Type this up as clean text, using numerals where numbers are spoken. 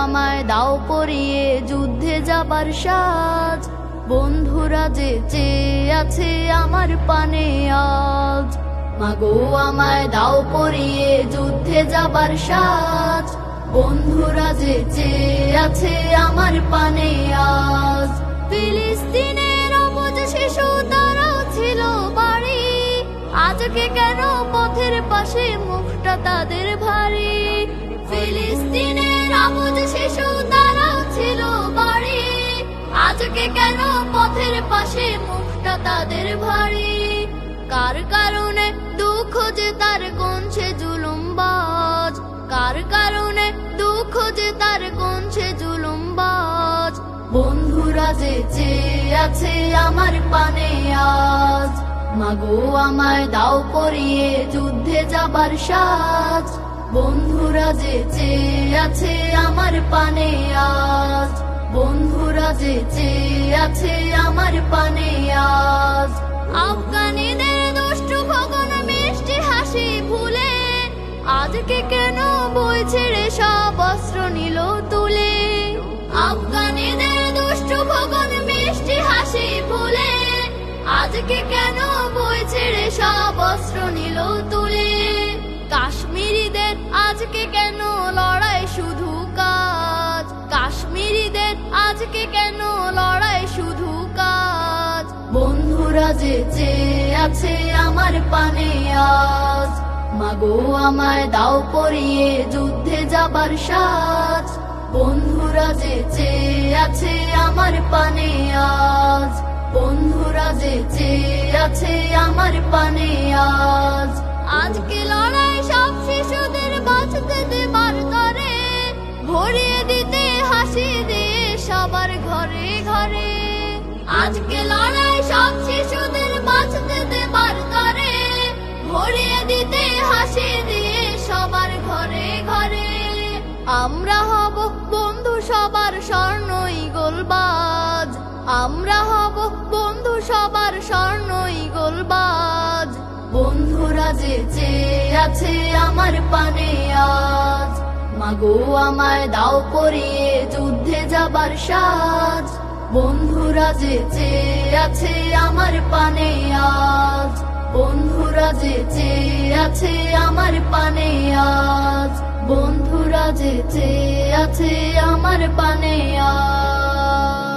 আমায় দাও পরিয়ে যুদ্ধে যাবার সাজ, বন্ধুরা যে চেয়ে আছে আমার পানে আজ। মাগো আমায় দাও পরিয়ে যুদ্ধে যাবার সাজ, বন্ধুরা যে চেয়ে আছে আমার পানে আজ। ফিলিস্তিনের অবুঝ শিশু তারাও ছিল বাড়ি, আজকে কেন পথের পাশে মুখটা তাদের ভারী। ফিলিস্তিনের অবুঝ শিশু তারাও ছিল বাড়ি, আজকে কেন পথের পাশে মুখটা তাদের ভারী। কার কারণে দুঃখ যে তার কোনছে জুলুমবাজ, কার কারণে দুঃখ যে তার কোনছে জুলুমবাজ। বন্ধুরা যে চেয়ে আছে আমার পানে আজ, মাগো আমায় দাও পরিয়ে যুদ্ধে যাবার সাজ, বন্ধুরা যে চেয়ে আছে আমার পানে আজ। বন্ধুরা যে চেয়ে আছে আমার পানে আজ। আফগানিদের দুষ্টু খোকন মিষ্টি হাসি ভুলে, আজকে কেন বই ছেড়ে সব অস্ত্র নিল তুলে। আফগানিদের দুষ্টু খোকন মিষ্টি হাসি ভুলে, আজকে কেন বই ছেড়ে সব অস্ত্র নিল তুলে। কাশ্মীরিদের আজকে কেন লড়াই শুধু কাজ, কাশ্মীরিদের আজকে কেন লড়াই শুধু কাজ। বন্ধুরা যে চেয়ে আছে আমার পানে আজ, মাগো আমায় দাও পরিয়ে যুদ্ধে যাবার সাজ, বন্ধুরা যে চেয়ে আছে আমার পানে আজ। বন্ধুরা যে চেয়ে আছে আমার পানে আজ। আজকে লড়াই সব শিশুদের বাঁচতে দেবার তরে, ভরিয়ে দিতে হাসি দিয়ে সবার ঘরে ঘরে। আজকে লড়াই সব শিশুদের বাঁচতে দেবার তরে, ভরিয়ে দিতে হাসি দিয়ে সবার ঘরে ঘরে। আমরা হব বন্ধু সবার স্বর্ণ ঈগলবাজ, আমরা হব বন্ধু সবার স্বর্ণ ঈগলবাজ। বন্ধুরা যে চেয়ে আছে আমার পানে আজ, মাগো আমায় দাও পরিয়ে যুদ্ধে যাবার সাজ, বন্ধুরা যে চেয়ে আছে আমার পানে আজ। বন্ধুরা যে চেয়ে আছে আমার পানে আজ, বন্ধুরা যে চেয়ে আছে আমার পানে আজ।